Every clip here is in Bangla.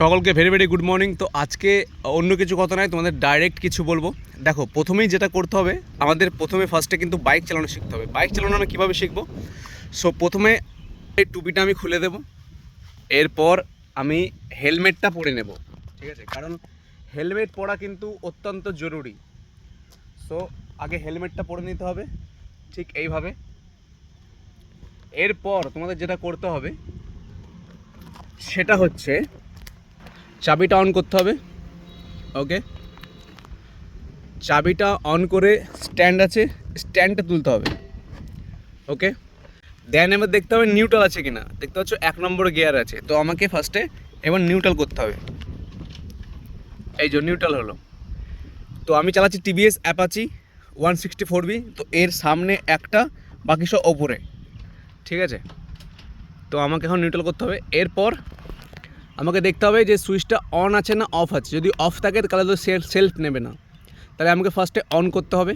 সকলকে ভেরি ভেরি গুড মর্নিং। তো আজকে অন্য কিছু কথা নয়, তোমাদের ডাইরেক্ট কিছু বলবো। দেখো, প্রথমেই যেটা করতে হবে, আমাদের ফার্স্টে কিন্তু বাইক চালানো শিখতে হবে। বাইক চালানো আমি কীভাবে শিখবো? সো প্রথমে এই টুপিটা আমি খুলে দেব, এরপর আমি হেলমেটটা পরে নেব, ঠিক আছে? কারণ হেলমেট পরা কিন্তু অত্যন্ত জরুরি। সো আগে হেলমেটটা পরে নিতে হবে, ঠিক এইভাবে। এরপর তোমাদের যেটা করতে হবে সেটা হচ্ছে চাবিটা অন করতে হবে। ওকে, চাবিটা অন করে স্ট্যান্ড আছে, স্ট্যান্ডটা তুলতে হবে। ওকে, দেন এবার দেখতে হবে নিউট্রাল আছে কিনা। দেখতে পাচ্ছ 1 নম্বর গিয়ার আছে, তো আমাকে ফার্স্টে এবার নিউট্রাল করতে হবে। এই যে নিউট্রাল হলো। তো আমি চালাচ্ছি টিভিএস অ্যাপাচি 164B। তো এর সামনে একটা, বাকি সব ওপরে, ঠিক আছে? তো আমাকে এখন নিউট্রাল করতে হবে। এরপর আমাকে দেখতে হবে যে সুইচটা অন আছে না অফ আছে। যদি অফ থাকে তাহলে তো সেলফ নেবে না, তাহলে আমাকে ফার্স্টে অন করতে হবে।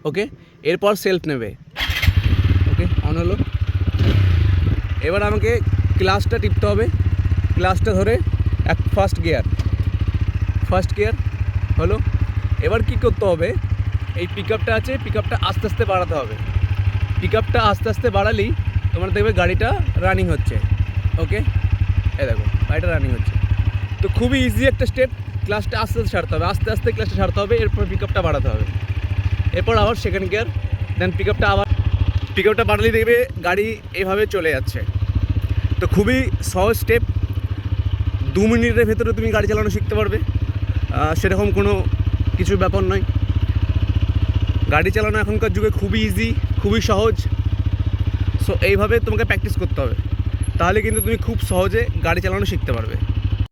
ওকে, এরপর সেলফ নেবে। ওকে, অন হলো। এবার আমাকে ক্লাচটা টিপতে হবে। ক্লাচটা ধরে ফার্স্ট গিয়ার হলো। এবার কি করতে হবে, এই পিকআপটা আছে, পিকআপটা আস্তে আস্তে বাড়াতে হবে। পিকআপটা আস্তে আস্তে বাড়ালেই তোমরা দেখবে গাড়িটা রানিং হচ্ছে। ওকে, এই দেখো গাড়িটা রানিং হচ্ছে। তো খুবই ইজি একটা স্টেপ। ক্লাচটা আস্তে আস্তে ছাড়তে হবে, আস্তে আস্তে ক্লাচটা ছাড়তে হবে, এরপর পিকআপটা বাড়াতে হবে। এরপর আবার সেকেন্ড গিয়ার, দেন পিকআপটা বাড়ালেই দেখবে গাড়ি এভাবে চলে যাচ্ছে। তো খুবই সহজ স্টেপ, 2 মিনিটের ভেতরে তুমি গাড়ি চালানো শিখতে পারবে। সেরকম কোনো কিছু ব্যাপার নয়। গাড়ি চালানো এখনকার যুগে খুবই ইজি, খুবই সহজ। সো এইভাবে তোমাকে প্র্যাকটিস করতে হবে, তাহলে কিন্তু তুমি খুব সহজে গাড়ি চালানো শিখতে পারবে।